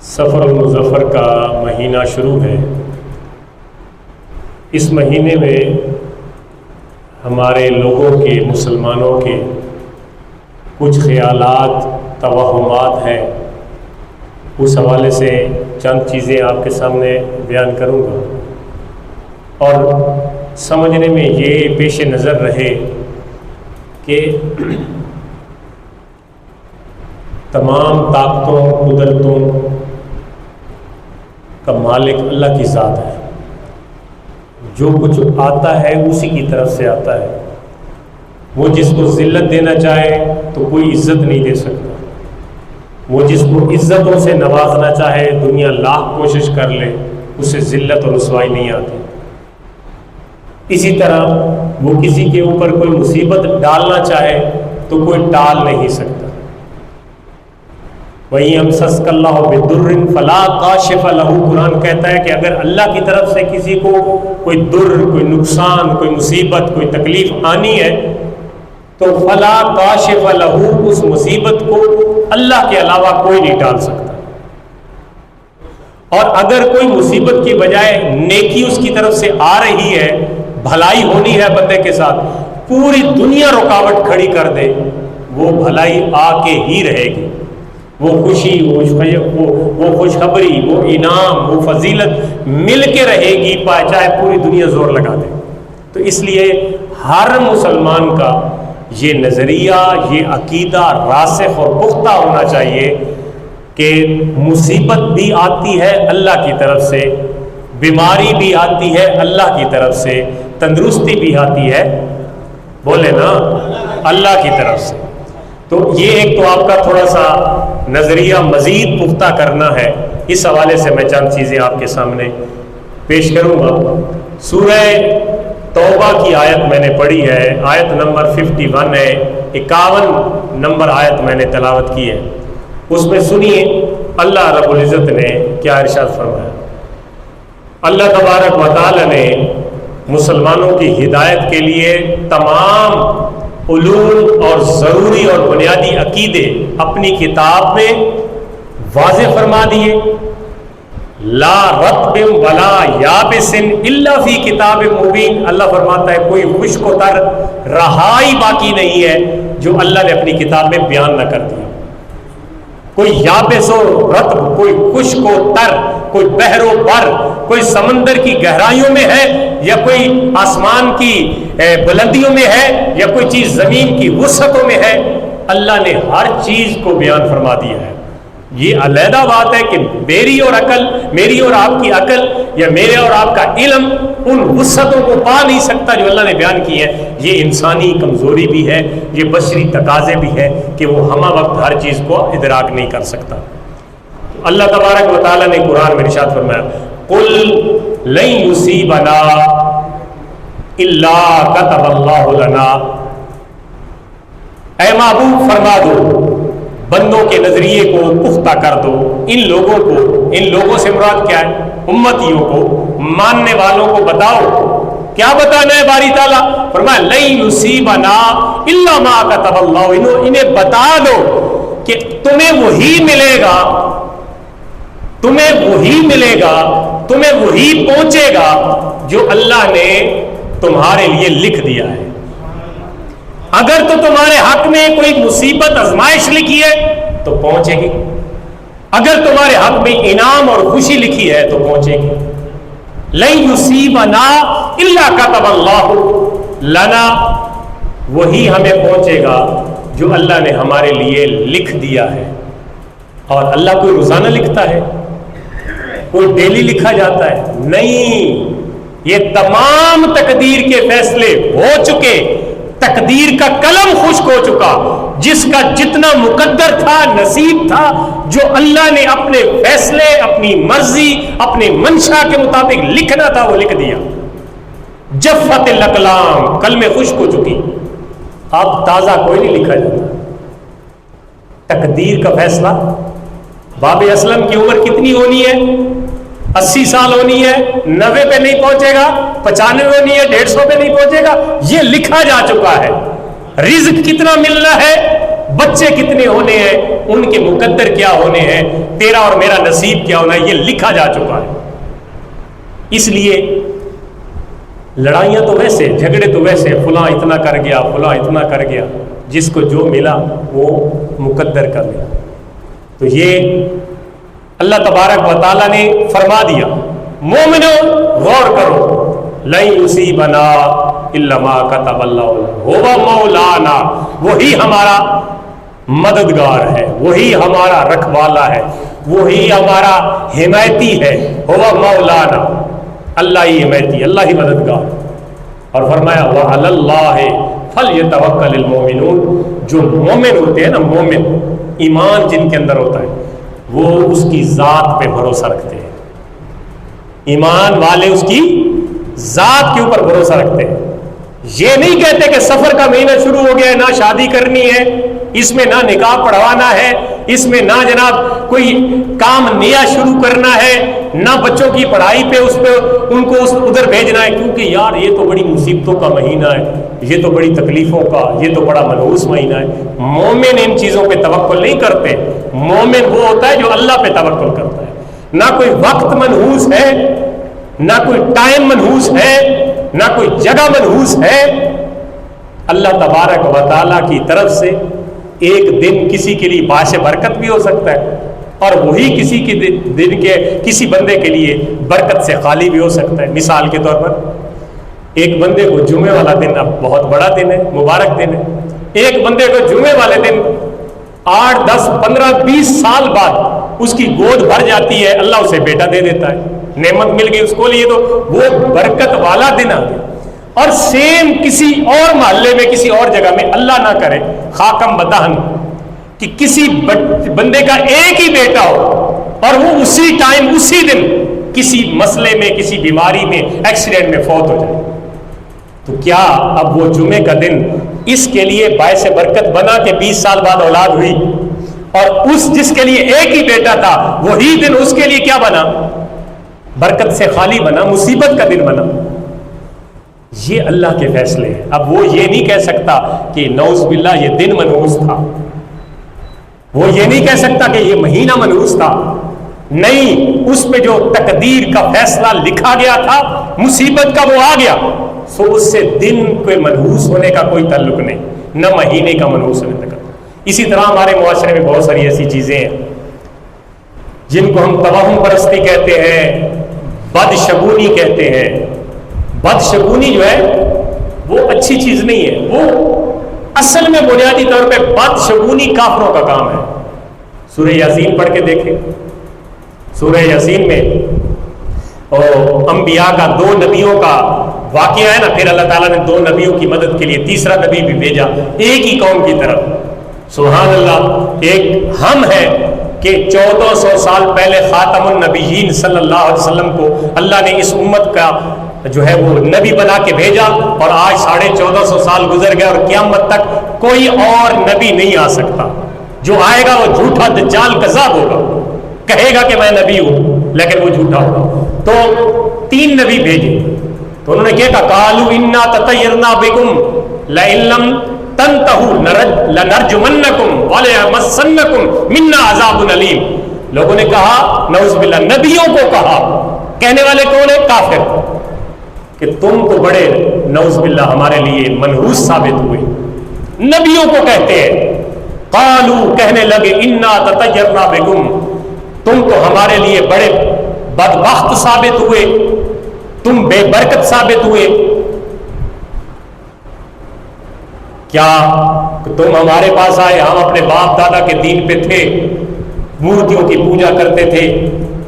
سفر المظفر کا مہینہ شروع ہے۔ اس مہینے میں ہمارے لوگوں کے، مسلمانوں کے کچھ خیالات، توہمات ہیں۔ اس حوالے سے چند چیزیں آپ کے سامنے بیان کروں گا اور سمجھنے میں یہ پیش نظر رہے کہ تمام طاقتوں، قدرتوں کا مالک اللہ کی ذات ہے۔ جو کچھ آتا ہے اسی کی طرف سے آتا ہے۔ وہ جس کو ذلت دینا چاہے تو کوئی عزت نہیں دے سکتا، وہ جس کو عزتوں سے نوازنا چاہے دنیا لاکھ کوشش کر لے اسے ذلت اور رسوائی نہیں آتی۔ اسی طرح وہ کسی کے اوپر کوئی مصیبت ڈالنا چاہے تو کوئی ٹال نہیں سکتا۔ وَإِن يَمْسَسْكَ اللَّهُ بِضُرٍّ فَلَا كَاشِفَ لَهُ، قرآن کہتا ہے کہ اگر اللہ کی طرف سے کسی کو کوئی در، کوئی نقصان، کوئی مصیبت، کوئی تکلیف آنی ہے تو فَلَا كَاشِفَ لَهُ، اس مصیبت کو اللہ کے علاوہ کوئی نہیں ڈال سکتا۔ اور اگر کوئی مصیبت کی بجائے نیکی اس کی طرف سے آ رہی ہے، بھلائی ہونی ہے بندے کے ساتھ، پوری دنیا رکاوٹ کھڑی کر دے، وہ بھلائی آ کے ہی رہے گی۔ وہ خوشی، وہ خوشخبری، وہ انعام، وہ فضیلت مل کے رہے گی، چاہے پوری دنیا زور لگا دے۔ تو اس لیے ہر مسلمان کا یہ نظریہ، یہ عقیدہ راسخ اور پختہ ہونا چاہیے کہ مصیبت بھی آتی ہے اللہ کی طرف سے، بیماری بھی آتی ہے اللہ کی طرف سے، تندرستی بھی آتی ہے، بولے نا، اللہ کی طرف سے۔ تو یہ ایک تو آپ کا تھوڑا سا نظریہ مزید پختہ کرنا ہے۔ اس حوالے سے میں چند چیزیں آپ کے سامنے پیش کروں گا۔ سورہ توبہ کی آیت میں نے پڑھی ہے، آیت نمبر 51 ہے، 51 نمبر آیت میں نے تلاوت کی ہے۔ اس میں سنیے اللہ رب العزت نے کیا ارشاد فرمایا۔ اللہ تبارک و تعالی نے مسلمانوں کی ہدایت کے لیے تمام علوم اور ضروری اور بنیادی عقیدے اپنی کتاب میں واضح فرما دیے۔ لا رطب ولا یابس الا فی کتاب مبین، اللہ فرماتا ہے کوئی خشک و تر رہائی باقی نہیں ہے جو اللہ نے اپنی کتاب میں بیان نہ کر دیا۔ کوئی یابس و رطب، کوئی خشک و تر، کوئی بحر و بر، کوئی سمندر کی گہرائیوں میں ہے یا کوئی آسمان کی بلندیوں میں ہے یا کوئی چیز زمین کی وسعتوں میں ہے، اللہ نے ہر چیز کو بیان فرما دیا ہے۔ یہ علیحدہ بات ہے کہ میری اور آپ کی عقل یا میرے اور آپ کا علم ان وسعتوں کو پا نہیں سکتا جو اللہ نے بیان کی ہے۔ یہ انسانی کمزوری بھی ہے، یہ بشری تقاضے بھی ہے کہ وہ ہمہ وقت ہر چیز کو ادراک نہیں کر سکتا۔ اللہ تبارک و تعالیٰ نے قرآن میں ارشاد فرمایا، قُلْ لَن يُصِيبَنَا إِلَّا كَتَبَ اللَّهُ لَنَا، اے محبوب فرما دو، بندوں کے نظریے کو پختہ کر دو، ان لوگوں سے مراد کیا ہے؟ امتیوں کو، ماننے والوں کو بتاؤ۔ کیا بتانا ہے باری تعالیٰ؟ فرمایا لَن يُصِيبَنَا إِلَّا مَا كَتَبَ اللَّهُ، انہیں بتا دو کہ تمہیں وہی ملے گا، تمہیں وہی پہنچے گا جو اللہ نے تمہارے لیے لکھ دیا ہے۔ اگر تو تمہارے حق میں کوئی مصیبت، آزمائش لکھی ہے تو پہنچے گی، اگر تمہارے حق میں انعام اور خوشی لکھی ہے تو پہنچے گی۔ لن یصیبنا الا کتب اللہ لنا، وہی ہمیں پہنچے گا جو اللہ نے ہمارے لیے لکھ دیا ہے۔ اور اللہ کوئی روزانہ لکھتا ہے، کوئی ڈیلی لکھا جاتا ہے؟ نہیں، یہ تمام تقدیر کے فیصلے ہو چکے، تقدیر کا قلم خشک ہو چکا، جس کا جتنا مقدر تھا، نصیب تھا، جو اللہ نے اپنے فیصلے، اپنی مرضی، اپنے منشا کے مطابق لکھنا تھا وہ لکھ دیا۔ جفت الاقلام، قلمیں خشک ہو چکی، اب تازہ کوئی نہیں لکھا جاتا۔ تقدیر کا فیصلہ، باب اسلم کی عمر کتنی ہونی ہے؟ 80 سال ہونی ہے، 90 پہ نہیں پہنچے گا، 95 ہونی ہے، 150 پہ نہیں پہنچے گا، یہ لکھا جا چکا ہے۔ رزق کتنا ملنا ہے، بچے کتنے ہونے ہیں، ان کے مقدر کیا ہونے ہیں، تیرا اور میرا نصیب کیا ہونا ہے، یہ لکھا جا چکا ہے۔ اس لیے لڑائیاں تو ویسے، جھگڑے تو ویسے، فلاں اتنا کر گیا، فلاں اتنا کر گیا، جس کو جو ملا وہ مقدر کر لیا۔ تو یہ اللہ تبارک و تعالیٰ نے فرما دیا، مومنو غور کرو، لن یصیبنا الا ما کتب اللہ هو مولانا، وہی ہمارا مددگار ہے، وہی ہمارا رکھوالا ہے، وہی ہمارا حمایتی ہے، هو مولانا، اللہ ہی حمایتی، اللہ ہی مددگار۔ اور فرمایا وعلی اللہ فلیتوکل المؤمنون، جو مومن ہوتے ہیں نا، مومن ایمان جن کے اندر ہوتا ہے وہ اس کی ذات پہ بھروسہ رکھتے ہیں، ایمان والے اس کی ذات کے اوپر بھروسہ رکھتے ہیں۔ یہ نہیں کہتے کہ سفر کا مہینہ شروع ہو گیا ہے، نہ شادی کرنی ہے اس میں، نہ نکاح پڑھوانا ہے اس میں، نہ جناب کوئی کام نیا شروع کرنا ہے، نہ بچوں کی پڑھائی پہ اس پہ ان کو ادھر بھیجنا ہے، کیونکہ یار یہ تو بڑی مصیبتوں کا مہینہ ہے، یہ تو بڑی تکلیفوں کا، یہ تو بڑا منحوس مہینہ ہے۔ مومن ان چیزوں پہ توکل نہیں کرتے، مومن وہ ہوتا ہے جو اللہ پہ توکل کرتا ہے۔ نہ کوئی وقت منحوس ہے، نہ کوئی ٹائم منحوس ہے، نہ کوئی جگہ منحوس ہے، اللہ تبارک و تعالیٰ کی طرف سے ایک دن کسی کے لیے باعث برکت بھی ہو سکتا ہے، اور وہی کسی کے دن کے کسی بندے کے لیے برکت سے خالی بھی ہو سکتا ہے۔ مثال کے طور پر ایک بندے کو جمعے والا دن اب بہت بڑا دن ہے، مبارک دن ہے، ایک بندے کو جمعے والے دن 8 10 15 20 سال بعد اس کی گود بھر جاتی ہے، اللہ اسے بیٹا دے دیتا ہے، نعمت مل گئی اس کو لیے، تو وہ برکت والا دن آ گیا۔ اور سیم کسی اور محلے میں، کسی اور جگہ میں، اللہ نہ کرے خاکم بدہن، کہ کسی بندے کا ایک ہی بیٹا ہو اور وہ اسی ٹائم اسی دن کسی مسئلے میں، کسی بیماری میں، ایکسیڈنٹ میں فوت ہو جائے، تو کیا اب وہ جمعے کا دن اس کے لیے باعث برکت بنا کہ 20 سال بعد اولاد ہوئی، اور اس جس کے لیے ایک ہی بیٹا تھا وہی دن اس کے لیے کیا بنا؟ برکت سے خالی بنا، مصیبت کا دن بنا۔ یہ اللہ کے فیصلے ہیں۔ اب وہ یہ نہیں کہہ سکتا کہ نعوذ باللہ یہ دن منحوس تھا، وہ یہ نہیں کہہ سکتا کہ یہ مہینہ منحوس تھا، نہیں، اس پہ جو تقدیر کا فیصلہ لکھا گیا تھا، مصیبت کا وہ آ گیا، سو اس سے دن کے منحوس ہونے کا کوئی تعلق نہیں، نہ مہینے کا منحوس ہونے کا۔ اسی طرح ہمارے معاشرے میں بہت ساری ایسی چیزیں ہیں جن کو ہم توہم پرستی کہتے ہیں، بدشگونی کہتے ہیں۔ بدشگونی جو ہے وہ اچھی چیز نہیں ہے، وہ اصل میں بنیادی طور پہ بدشگونی کافروں کا کام ہے۔ سورہ یاسین پڑھ کے دیکھیں، سورہ یاسین میں انبیاء کا 2 نبیوں کا واقعہ ہے نا، پھر اللہ تعالیٰ نے 2 نبیوں کی مدد کے لیے تیسرا نبی بھی بھیجا ایک ہی قوم کی طرف۔ سبحان اللہ، ایک ہم ہے کہ 1400 سال پہلے خاتم النبیین صلی اللہ علیہ وسلم کو اللہ نے اس امت کا جو ہے وہ نبی بنا کے بھیجا، اور آج 1450 سال گزر گئے اور قیامت تک کوئی اور نبی نہیں آ سکتا۔ جو آئے گا وہ جھوٹا دجال کذاب ہوگا، کہے گا کہ میں نبی ہوں لیکن وہ جھوٹا ہوگا۔ تو 3 نبی بھیجے، تو انہوں نے کیا کہا، قالوا انا تطیرنا بکم لئن لم تنتہوا لنرجمنکم وليمسنکم منا عذاب علیم۔ لوگوں نے کہا، نعوذ باللہ، نبیوں کو کہا، کہنے والے کون ہیں؟ کافر، کہ تم تو بڑے نعوذ باللہ ہمارے لیے منحوس ثابت ہوئے۔ نبیوں کو کہتے ہیں، قالوا، کہنے لگے، انا تطیرنا بکم، تم تو ہمارے لیے بڑے بدبخت ثابت ہوئے، تم بے برکت ثابت ہوئے۔ کیا تم ہمارے پاس آئے، ہم اپنے باپ دادا کے دین پہ تھے، مورتیوں کی پوجا کرتے تھے،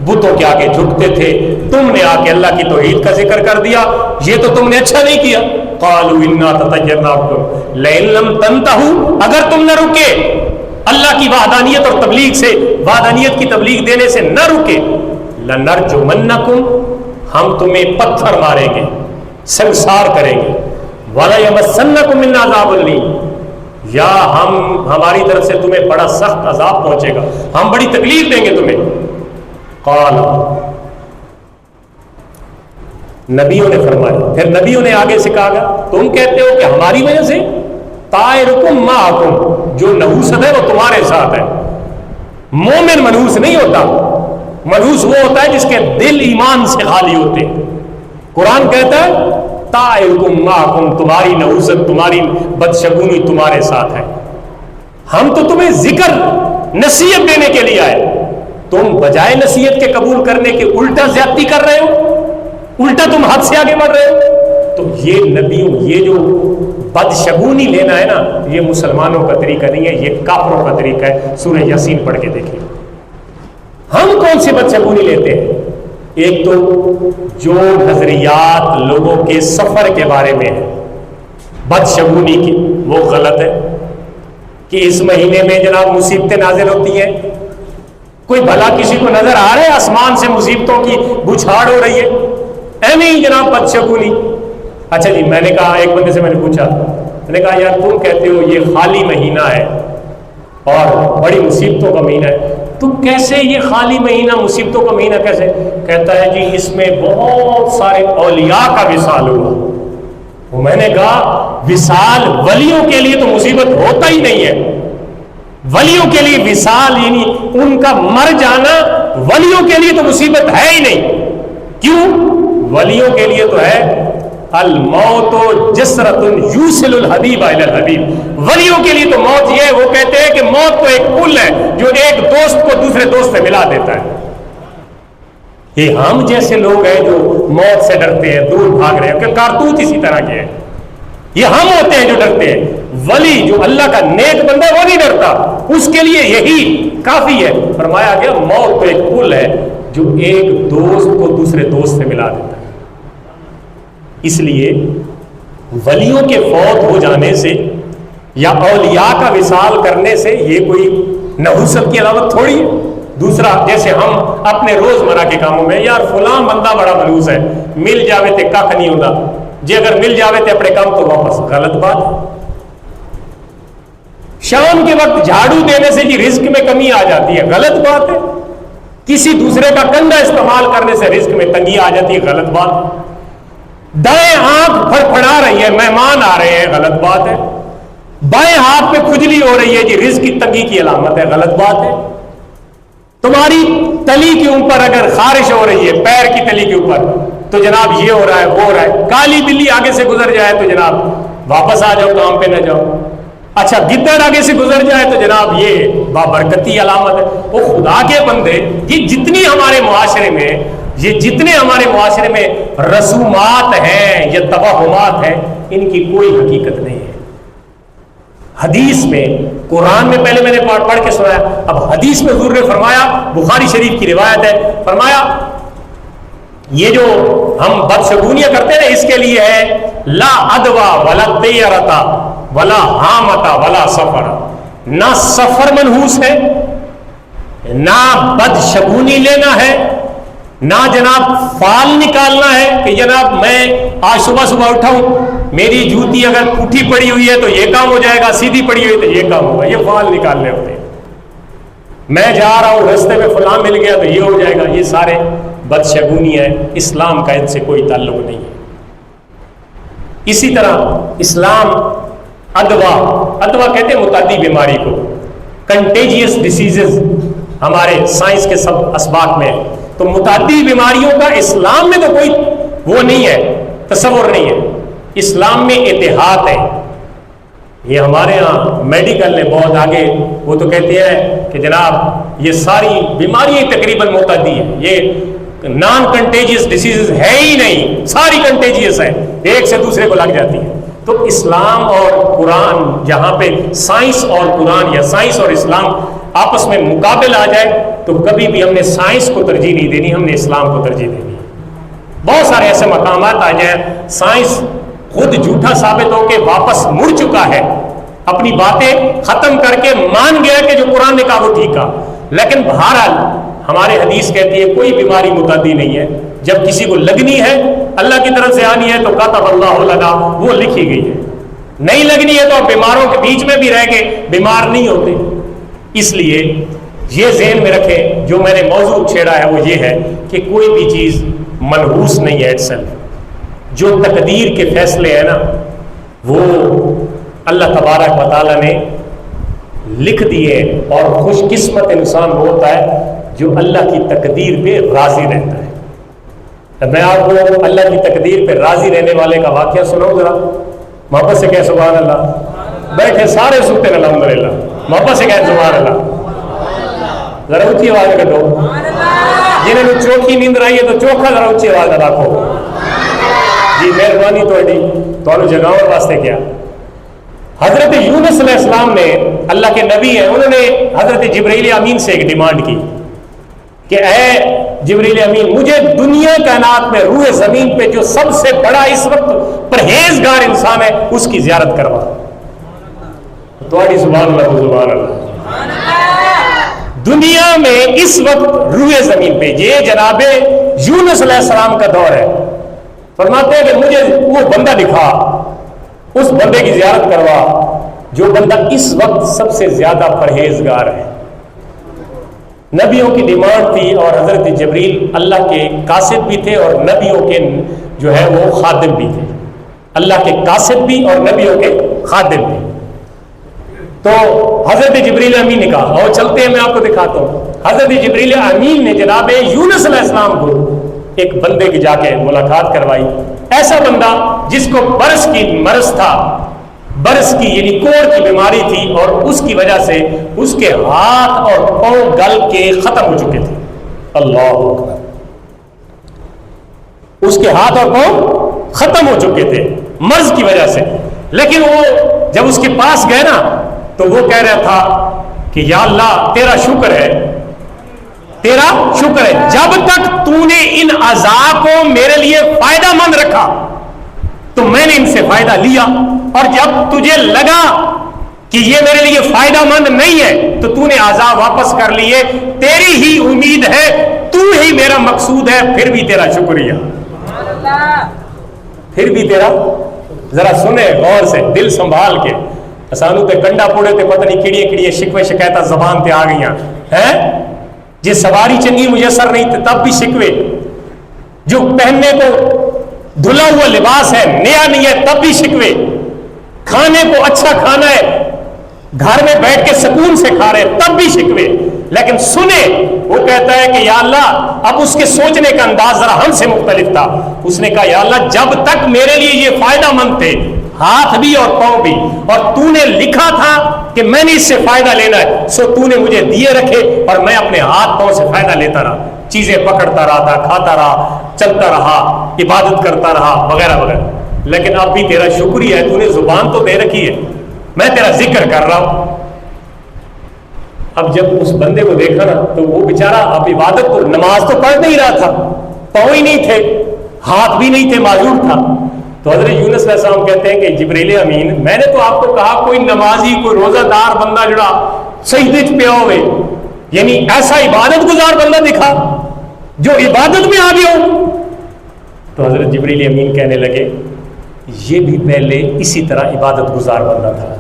بتوں کے آگے جھکتے تھے، تم نے آ کے اللہ کی توحید کا ذکر کر دیا، یہ تو تم نے اچھا نہیں کیا۔ قالوا انا تطیرنا بکم لئن لم تنتہوا، اگر تم نہ رکے اللہ کی وحدانیت اور تبلیغ سے، وحدانیت کی تبلیغ دینے سے نہ رکے، لنرجمنکم، ہم تمہیں پتھر ماریں گے، سنسار کریں گے، وَلَيَمَسَّنَّكُم مِّنَّا عَذَابٌ أَلِيمٌ، یا ہماری طرف سے تمہیں بڑا سخت عذاب پہنچے گا، ہم بڑی تکلیف دیں گے تمہیں۔ قال، نبیوں نے فرمایا، پھر نبیوں نے آگے سے کہا، تم کہتے ہو کہ ہماری وجہ سے، طائرکم معکم، جو نحوست ہے وہ تمہارے ساتھ ہے. مومن منحوس نہیں ہوتا. منحوس وہ ہوتا ہے جس کے دل ایمان سے خالی ہوتے. قرآن کہتا ہے طائرکم معکم، تمہاری نحوست، تمہاری بدشگونی تمہارے ساتھ ہے. ہم تو تمہیں ذکر نصیحت دینے کے لیے آئے، تم بجائے نصیحت کے قبول کرنے کے الٹا زیادتی کر رہے ہو، الٹا تم حد سے آگے بڑھ رہے ہو. تو یہ نبیوں، یہ جو بدشگونی لینا ہے نا، یہ مسلمانوں کا طریقہ نہیں ہے، یہ کافروں کا طریقہ ہے. سورہ یاسین پڑھ کے دیکھیں. ہم کون سی بدشگونی لیتے ہیں؟ ایک تو جو نظریات لوگوں کے سفر کے بارے میں ہے بدشگونی کی، وہ غلط ہے کہ اس مہینے میں جناب مصیبتیں نازل ہوتی ہیں. کوئی بھلا کسی کو نظر آ رہا ہے آسمان سے مصیبتوں کی بچھاڑ ہو رہی ہے؟ ایویں ہی جناب بدشگونی. اچھا جی، میں نے کہا، ایک بندے سے میں نے پوچھا، میں نے کہا یار تم کہتے ہو یہ خالی مہینہ ہے اور بڑی مصیبتوں کا مہینہ ہے، تو کیسے یہ خالی مہینہ مصیبتوں کا مہینہ کیسے؟ کہتا ہے جی اس میں بہت سارے اولیاء کا وصال ہوا. وہ میں نے کہا وصال ولیوں کے لیے تو مصیبت ہوتا ہی نہیں ہے. ولیوں کے لیے وصال یعنی ان کا مر جانا ولیوں کے لیے تو مصیبت ہے ہی نہیں. کیوں؟ ولیوں کے لیے تو ہے الموت جسرۃ یوصل الحبیب الی الحبیب. ولیوں کے لیے تو موت یہ ہے، وہ کہتے ہیں کہ موت تو ایک پل ہے جو ایک دوست کو دوسرے دوست سے ملا دیتا ہے. یہ ہم جیسے لوگ ہیں جو موت سے ڈرتے ہیں، دور بھاگ رہے ہیں، کہ کارتوس اسی طرح کے ہیں. یہ ہم ہوتے ہیں جو ڈرتے ہیں. ولی جو اللہ کا نیک بندہ ہے وہ نہیں ڈرتا، اس کے لیے یہی کافی ہے. فرمایا گیا موت تو ایک پل ہے جو ایک دوست کو دوسرے دوست سے ملا دیتا ہے. اس لیے ولیوں کے فوت ہو جانے سے یا اولیاء کا وصال کرنے سے یہ کوئی نحوست کی علامت تھوڑی ہے. دوسرا، جیسے ہم اپنے روزمرہ کے کاموں میں یار فلاں بندہ بڑا منحوس ہے، مل جاوے تے کھ نہیں ہوتا جی، اگر مل جاوے تے اپنے کام تو واپس. غلط بات ہے. شام کے وقت جھاڑو دینے سے جی رزق میں کمی آ جاتی ہے، غلط بات ہے. کسی دوسرے کا کنڈا استعمال کرنے سے رزق میں تنگی آ جاتی ہے، غلط بات ہے. دائیں آنکھ پھڑپھڑا رہی ہے، مہمان آ رہے ہیں، غلط بات ہے. بائیں ہاتھ پہ کھجلی ہو رہی ہے جی رزق کی تنگی کی علامت ہے، غلط بات ہے. تمہاری تلی کے اوپر اگر خارش ہو رہی ہے، پیر کی تلی کے اوپر، تو جناب یہ ہو رہا ہے وہ ہو رہا ہے. کالی بلی آگے سے گزر جائے تو جناب واپس آ جاؤ، کام پہ نہ جاؤ. اچھا گدڑ آگے سے گزر جائے تو جناب یہ بابرکتی علامت ہے. وہ خدا کے بندے، یہ جتنے ہمارے معاشرے میں رسومات ہیں یا توہمات ہیں، ان کی کوئی حقیقت نہیں ہے. حدیث میں، قرآن میں پہلے میں نے پڑھ کے سنایا، اب حدیث میں حضور نے فرمایا، بخاری شریف کی روایت ہے، فرمایا یہ جو ہم بدشگونیاں کرتے ہیں اس کے لیے ہے لا ادوا ولا طیرتا ولا حامتا ولا سفر. نہ سفر منحوس ہے، نہ بدشگونی لینا ہے، نہ جناب فال نکالنا ہے کہ جناب میں آج صبح اٹھا ہوں، میری جوتی اگر پوٹھی پڑی ہوئی ہے تو یہ کام ہو جائے گا، سیدھی پڑی ہوئی تو یہ کام ہوگا. یہ فال نکالنے ہوتے ہیں. میں جا رہا ہوں رستے میں فلاں مل گیا تو یہ ہو جائے گا. یہ سارے بدشگونی ہے، اسلام کا ان سے کوئی تعلق نہیں ہے. اسی طرح اسلام ادوا کہتے ہیں متعدی بیماری کو، کنٹیجیس ڈیسیزز ہمارے سائنس کے سب اسباق میں. تو متعدی بیماریوں کا اسلام میں تو کوئی وہ نہیں ہے، تصور نہیں ہے. اسلام میں اتحاد ہے. یہ ہمارے ہاں میڈیکل نے بہت آگے، وہ تو کہتے ہیں کہ جناب یہ ساری بیماریاں تقریباً متعدی ہیں، یہ نان کنٹیجیس ڈیسیزز ہے ہی نہیں، ساری کنٹیجیس ہیں، ایک سے دوسرے کو لگ جاتی ہیں. تو اسلام اور قرآن، جہاں پہ سائنس اور قرآن یا سائنس اور اسلام آپس میں مقابل آ جائے تو کبھی بھی ہم نے سائنس کو ترجیح نہیں دینی، ہم نے اسلام کو ترجیح دینی. بہت سارے ایسے مقامات آ جائیں سائنس خود جھوٹا ثابت ہو کے واپس مڑ چکا ہے، اپنی باتیں ختم کر کے مان گیا کہ جو قرآن نے کہا وہ ٹھیک کہا. لیکن بہرحال ہمارے حدیث کہتی ہے کوئی بیماری متعدی نہیں ہے. جب کسی کو لگنی ہے اللہ کی طرف سے آنی ہے تو کتب اللہ لگا، وہ لکھی گئی ہے. نہیں لگنی ہے تو آپ بیماروں کے بیچ میں بھی رہ کے بیمار نہیں ہوتے. اس لیے یہ ذہن میں رکھیں، جو میں نے موضوع چھیڑا ہے وہ یہ ہے کہ کوئی بھی چیز منحوس نہیں ہے. جو تقدیر کے فیصلے ہیں نا، وہ اللہ تبارک و تعالیٰ نے لکھ دیے. اور خوش قسمت انسان وہ ہوتا ہے جو اللہ کی تقدیر پہ راضی رہتا ہے. میں آپ کو اللہ کی تقدیر پہ راضی رہنے والے کا واقعہ سناؤں ذرا. محبت سے کہہ سبحان اللہ. بیٹھے سارے سنتے ہیں الحمدللہ. محبت سے کہہ سبحان اللہ. ذرا اونچی آواز کر دو. جنہوں نے چوکھی نیند رہی ہے تو چوکھا ذرا اونچی آواز نہ رکھو جی. مہربانی تو جگاؤں واسطے کیا. حضرت یونس علیہ السلام نے, اللہ کے نبی ہیں, انہوں نے حضرت جبرائیل امین سے ایک ڈیمانڈ کی کہ اے جبرائیل امین, مجھے دنیا کائنات میں روح زمین پہ جو سب سے بڑا اس وقت پرہیزگار انسان ہے اس کی زیارت کروا. تمہاری سبحان اللہ سبحان اللہ. دنیا میں اس وقت روح زمین پہ یہ جناب یونس علیہ السلام کا دور ہے. فرماتے ہیں کہ مجھے وہ بندہ دکھا, اس بندے کی زیارت کروا جو بندہ اس وقت سب سے زیادہ پرہیزگار ہے. نبیوں کی ڈیمانڈ تھی اور حضرت جبریل اللہ کے قاصد بھی تھے اور نبیوں کے جو ہے وہ خادم بھی تھے. اللہ کے قاصد بھی اور نبیوں کے خادم بھی. تو حضرت جبریل امین نے کہا, اور چلتے ہیں میں آپ کو دکھاتا ہوں. حضرت جبریل امین نے جناب یونس علیہ السلام کو ایک بندے کی جا کے ملاقات کروائی. ایسا بندہ جس کو برس کی مرض تھا, برس کی یعنی کوڑ کی بیماری تھی, اور اس کی وجہ سے اس کے ہاتھ اور پاؤں گل کے ختم ہو چکے تھے. اللہ اکبر. اس کے ہاتھ اور پاؤں ختم ہو چکے تھے مرض کی وجہ سے. لیکن وہ جب اس کے پاس گئے نا تو وہ کہہ رہا تھا کہ یا اللہ تیرا شکر ہے, تیرا شکر ہے, جب تک تو نے ان اعضاء کو میرے لیے فائدہ مند رکھا تو میں نے ان سے فائدہ لیا, اور جب تجھے لگا کہ یہ میرے لیے فائدہ مند نہیں ہے تو تو نے اعضاء واپس کر لیے. تیری ہی امید ہے, تو ہی میرا مقصود ہے, پھر بھی تیرا شکریہ, پھر بھی تیرا. ذرا سنے غور سے, دل سنبھال کے. سانو تے کنڈا پوڑے تے پتہ نہیں کیڑی کیڑی شکوے شکایتاں زبان تے آ گئیاں ہیں. جی سواری چنگی میسر نہیں تھی تب بھی شکوے, جو پہننے کو دھلا ہوا لباس ہے نیا نہیں ہے تب بھی شکوے, کھانے کو اچھا کھانا ہے گھر میں بیٹھ کے سکون سے کھا رہے تب بھی شکوے. لیکن سنے وہ کہتا ہے کہ یا اللہ, اب اس کے سوچنے کا انداز ذرا ہم سے مختلف تھا. اس نے کہا یا اللہ جب تک میرے لیے یہ فائدہ مند تھے ہاتھ بھی اور پاؤں بھی, اور تو نے لکھا تھا کہ میں نے اس سے فائدہ لینا ہے, سو تو نے مجھے دیے رکھے اور میں اپنے ہاتھ پاؤں سے فائدہ لیتا رہا, چیزیں پکڑتا رہا تھا, کھاتا رہا, چلتا رہا, عبادت کرتا رہا وغیرہ وغیرہ. لیکن اب بھی تیرا شکریہ ہے, تو نے زبان تو دے رکھی ہے, میں تیرا ذکر کر رہا ہوں. اب جب اس بندے کو دیکھا نا تو وہ بیچارہ اب عبادت تو نماز تو پڑھ نہیں رہا تھا, پاؤں ہی نہیں تھے, ہاتھ بھی نہیں تھے, معذور تھا. تو حضرت یونس علیہ السلام کہتے ہیں کہ جبریل امین, میں نے تو آپ کو کہا کوئی نمازی کوئی روزہ دار بندہ جڑا سجدے پہ ہوئے, یعنی ایسا عبادت گزار بندہ دکھا جو عبادت میں آ گیا ہو. تو حضرت جبریل امین کہنے لگے یہ بھی پہلے اسی طرح عبادت گزار بندہ تھا.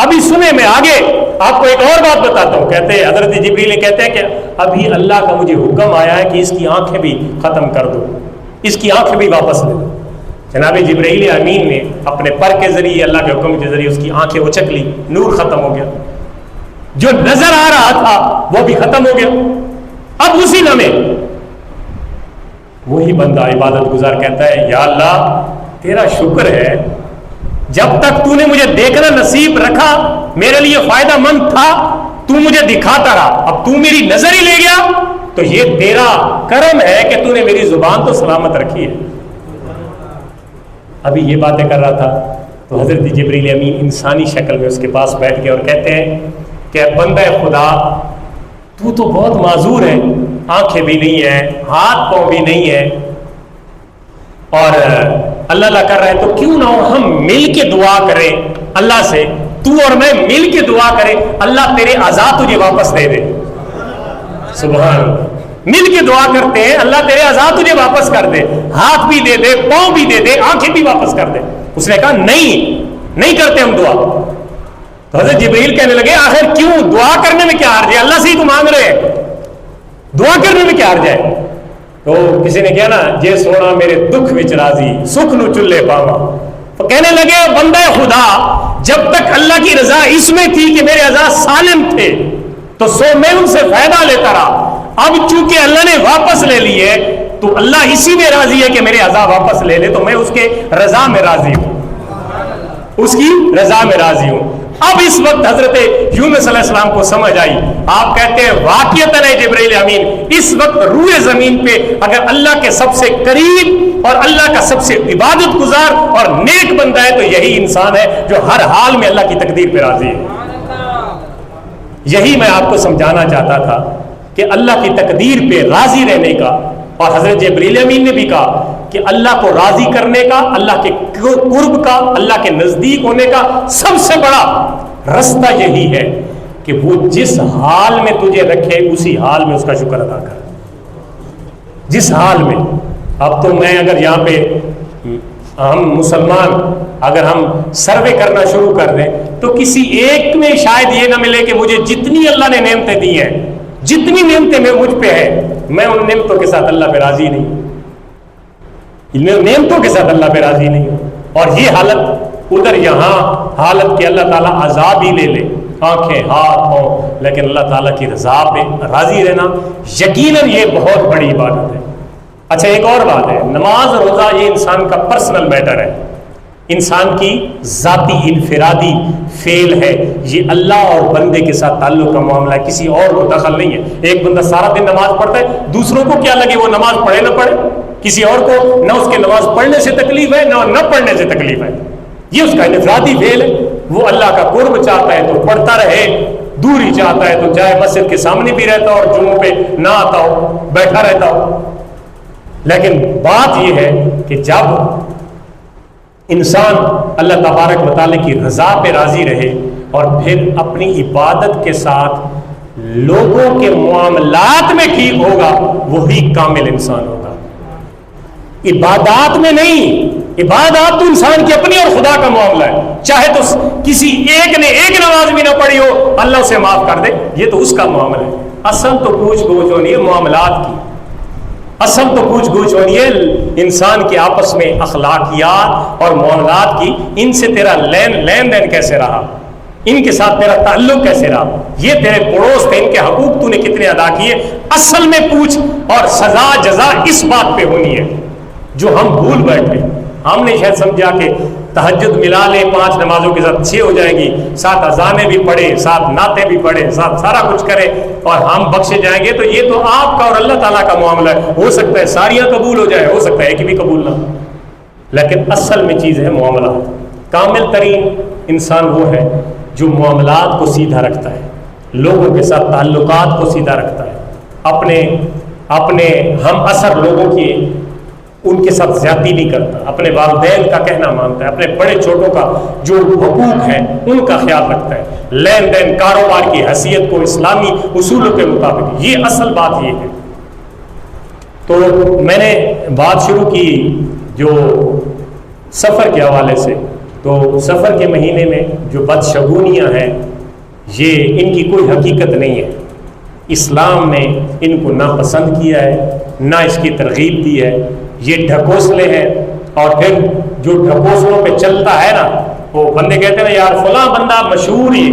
ابھی سنے میں آگے آپ کو ایک اور بات بتاتا ہوں. کہتے ہیں حضرت جبریل کہتے ہیں کہ ابھی اللہ کا مجھے حکم آیا ہے کہ اس کی آنکھیں بھی ختم کر دو, اس کی آنکھیں بھی واپس لے دو. جناب جبرائیل امین نے اپنے پر کے ذریعے اللہ کے حکم کے ذریعے اس کی آنکھیں اچک لی, نور ختم ہو گیا, جو نظر آ رہا تھا وہ بھی ختم ہو گیا. اب اسی لمحے وہی بندہ عبادت گزار کہتا ہے یا اللہ تیرا شکر ہے, جب تک تو نے مجھے دیکھنا نصیب رکھا میرے لیے فائدہ مند تھا, تو مجھے دکھاتا رہا, اب تو میری نظر ہی لے گیا تو یہ تیرا کرم ہے کہ تو نے میری زبان تو سلامت رکھی ہے. ابھی یہ باتیں کر رہا تھا تو حضرت جبریل امین انسانی شکل میں اس کے پاس بیٹھ گئے اور کہتے ہیں کہ بندہ خدا تو بہت معذور ہے, آنکھیں بھی نہیں ہیں, ہاتھ پاؤں بھی نہیں ہے, اور اللہ اللہ کر رہے ہیں, تو کیوں نہ ہم مل کے دعا کریں اللہ سے, تو اور میں مل کے دعا کریں, اللہ تیرے اعضاء تجھے واپس دے دے. سبحان اللہ, مل کے دعا کرتے ہیں اللہ تیرے اعضاء تجھے واپس کر دے, ہاتھ بھی دے دے, پاؤں بھی دے دے, آنکھیں بھی واپس کر دے. اس نے کہا نہیں کرتے ہم دعا. تو حضرت جبریل کہنے لگے آخر کیوں, دعا کرنے میں کیا حرج ہے, اللہ سے ہی تو مانگ رہے ہیں, دعا کرنے میں کیا حرج ہے. تو کسی نے کہا نا جے سونا میرے دکھ وچ راضی سکھ نو چلے پاوا, تو کہنے لگے بندہ خدا جب تک اللہ کی رضا اس میں تھی کہ میرے اعضاء سالم تھے تو میں ان سے فائدہ لیتا رہا. اب چونکہ اللہ نے واپس لے لیے تو اللہ اسی میں راضی ہے کہ میرے اعضاء واپس لے لے, تو میں اس کے رضا میں راضی ہوں, اس کی رضا میں راضی ہوں. اب اس وقت حضرت یونس علیہ السلام کو سمجھ آئی. آپ کہتے ہیں واقعتاً اے جبرائیل امین, اس وقت روئے زمین پہ اگر اللہ کے سب سے قریب اور اللہ کا سب سے عبادت گزار اور نیک بندہ ہے تو یہی انسان ہے جو ہر حال میں اللہ کی تقدیر پہ راضی ہے. یہی میں آپ کو سمجھانا چاہتا تھا کہ اللہ کی تقدیر پہ راضی رہنے کا, اور حضرت جبرائیل امین نے بھی کہا کہ اللہ کو راضی کرنے کا, اللہ کے قرب کا, اللہ کے نزدیک ہونے کا سب سے بڑا رستہ یہی ہے کہ وہ جس حال میں تجھے رکھے اسی حال میں اس کا شکر ادا کر. جس حال میں, اب تو میں اگر یہاں پہ ہم مسلمان اگر ہم سروے کرنا شروع کر دیں تو کسی ایک میں شاید یہ نہ ملے کہ مجھے جتنی اللہ نے نعمتیں دی ہیں, جتنی نعمتیں میں مجھ پہ ہے, میں ان نعمتوں کے ساتھ اللہ پہ راضی نہیں ہوں, نعمتوں کے ساتھ اللہ پہ راضی نہیں ہوں. اور یہ حالت ادھر یہاں حالت کہ اللہ تعالیٰ عذاب ہی لے لے, آنکھیں ہاتھ ہوں, لیکن اللہ تعالیٰ کی رضا پہ راضی رہنا یقیناً یہ بہت بڑی عبادت ہے. اچھا ایک اور بات ہے, نماز روزہ یہ انسان کا پرسنل میٹر ہے, انسان کی ذاتی انفرادی فعل ہے, یہ اللہ اور بندے کے ساتھ تعلق کا معاملہ ہے, کسی اور کو دخل نہیں ہے. ایک بندہ سارا دن نماز پڑھتا ہے, دوسروں کو کیا لگے وہ نماز پڑھے نہ پڑھے, کسی اور کو نہ اس کے نماز پڑھنے سے تکلیف ہے نہ پڑھنے سے تکلیف ہے, یہ اس کا انفرادی فعل ہے. وہ اللہ کا قرب چاہتا ہے تو پڑھتا رہے, دوری چاہتا ہے تو چاہے مسجد کے سامنے بھی رہتا ہو اور جمعوں پہ نہ آتا ہو, بیٹھا رہتا ہو. لیکن بات یہ ہے کہ جب انسان اللہ تبارک و تعالیٰ کی رضا پہ راضی رہے اور پھر اپنی عبادت کے ساتھ لوگوں کے معاملات میں ٹھیک ہوگا, وہی کامل انسان ہوگا. عبادات میں نہیں, عبادات تو انسان کی اپنی اور خدا کا معاملہ ہے, چاہے تو کسی ایک نے ایک نماز بھی نہ پڑھی ہو اللہ اسے معاف کر دے, یہ تو اس کا معاملہ ہے. اصل تو پوچھ گچھ ہونی ہے معاملات کی, اصل تو پوچھ گچھ ہونی ہے انسان کے آپس میں اخلاقیات اور معاملات کی. ان سے تیرا لین دین کیسے رہا, ان کے ساتھ تیرا تعلق کیسے رہا, یہ تیرے پڑوس تھے, ان کے حقوق تو نے کتنے ادا کیے. اصل میں پوچھ, اور سزا جزا اس بات پہ ہونی ہے جو ہم بھول بیٹھے. ہم نے شاید سمجھا کہ تہجد ملا لے 5 نمازوں کے ساتھ 6 ہو جائیں گی, 7 اذانیں بھی پڑھے, 7 نعتیں بھی پڑھے, 7 سارا کچھ کرے اور ہم بخشے جائیں گے. تو یہ تو آپ کا اور اللہ تعالیٰ کا معاملہ ہے. ہو سکتا ہے ساریاں قبول ہو جائے, ہو سکتا ہے ایک بھی قبول نہ, لیکن اصل میں چیز ہے معاملات. کامل ترین انسان وہ ہے جو معاملات کو سیدھا رکھتا ہے, لوگوں کے ساتھ تعلقات کو سیدھا رکھتا ہے, اپنے ہم اثر لوگوں کی ان کے ساتھ زیادتی نہیں کرتا, اپنے والدین کا کہنا مانتا ہے, اپنے بڑے چھوٹوں کا جو حقوق ہیں ان کا خیال رکھتا ہے, لین دین کاروبار کی حیثیت کو اسلامی اصولوں کے مطابق. یہ اصل بات یہ ہے. تو میں نے بات شروع کی جو سفر کے حوالے سے, تو سفر کے مہینے میں جو بدشگونیاں ہیں یہ ان کی کوئی حقیقت نہیں ہے. اسلام نے ان کو نہ پسند کیا ہے نہ اس کی ترغیب دی ہے. یہ ڈھکوسلے ہیں, اور پھر جو ڈھکوسلوں پہ چلتا ہے نا, وہ بندے کہتے ہیں یار فلاں بندہ مشہور ہی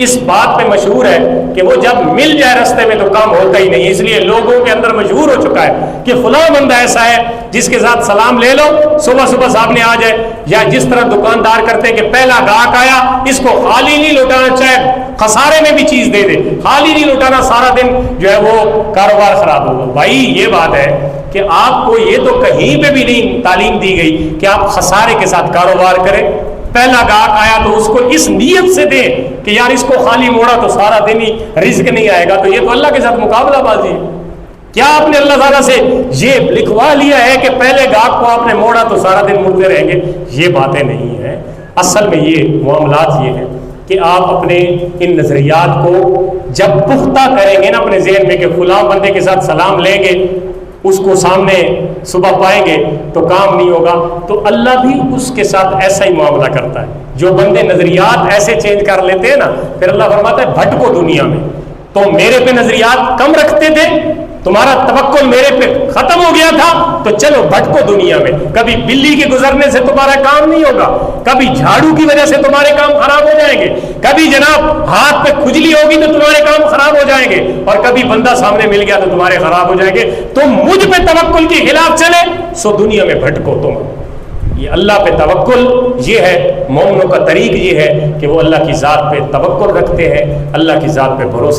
اس بات پہ مشہور ہے کہ وہ جب مل جائے رستے میں تو کام ہوتا ہی نہیں, اس لیے لوگوں کے اندر مشہور ہو چکا ہے کہ فلاں بندہ ایسا ہے جس کے ساتھ سلام لے لو, صبح سامنے آ جائے. یا جس طرح دکاندار کرتے ہیں کہ پہلا گاہک آیا اس کو خالی نہیں لوٹانا, چاہے خسارے میں بھی چیز دے دے, خالی نہیں لوٹانا, سارا دن جو ہے وہ کاروبار خراب ہوگا. بھائی یہ بات ہے کہ آپ کو یہ تو کہیں پہ بھی نہیں تعلیم دی گئی کہ آپ خسارے کے ساتھ کاروبار کریں. پہلا گاہک آیا تو اس کو اس نیت سے دیں کہ یار اس کو خالی موڑا تو سارا دن ہی رزق نہیں آئے گا, تو یہ تو اللہ کے ساتھ مقابلہ بازی ہے. کیا آپ نے اللہ تعالیٰ سے یہ لکھوا لیا ہے کہ پہلے گاہک کو آپ نے موڑا تو سارا دن مڑتے رہیں گے؟ یہ باتیں نہیں ہیں. اصل میں یہ معاملات یہ ہیں کہ آپ اپنے ان نظریات کو جب پختہ کریں گے نا اپنے ذہن میں کہ فلاں بندے کے ساتھ سلام لیں گے, اس کو سامنے صبح پائیں گے تو کام نہیں ہوگا, تو اللہ بھی اس کے ساتھ ایسا ہی معاملہ کرتا ہے. جو بندے نظریات ایسے چینج کر لیتے ہیں نا, پھر اللہ فرماتا ہے بھٹکو دنیا میں. تو میرے پہ نظریات کم رکھتے تھے تمہارا توکل میرے پہ ختم ہو گیا تھا تو چلو بھٹکو دنیا میں. کبھی بلی کے گزرنے سے تمہارا کام نہیں ہوگا, کبھی جھاڑو کی وجہ سے تمہارے کام خراب ہو جائیں گے, کبھی جناب ہاتھ پہ کھجلی ہوگی تو تمہارے کام خراب ہو جائیں گے, اور کبھی بندہ سامنے مل گیا تو تمہارے خراب ہو جائیں گے. تم مجھ پہ توکل کے خلاف چلے سو دنیا میں بھٹکو تم. یہ اللہ پہ توکل یہ ہے, مومنوں کا طریق یہ ہے کہ وہ اللہ کی ذات پہ توکل رکھتے ہیں, اللہ کی ذات پہ بھروسہ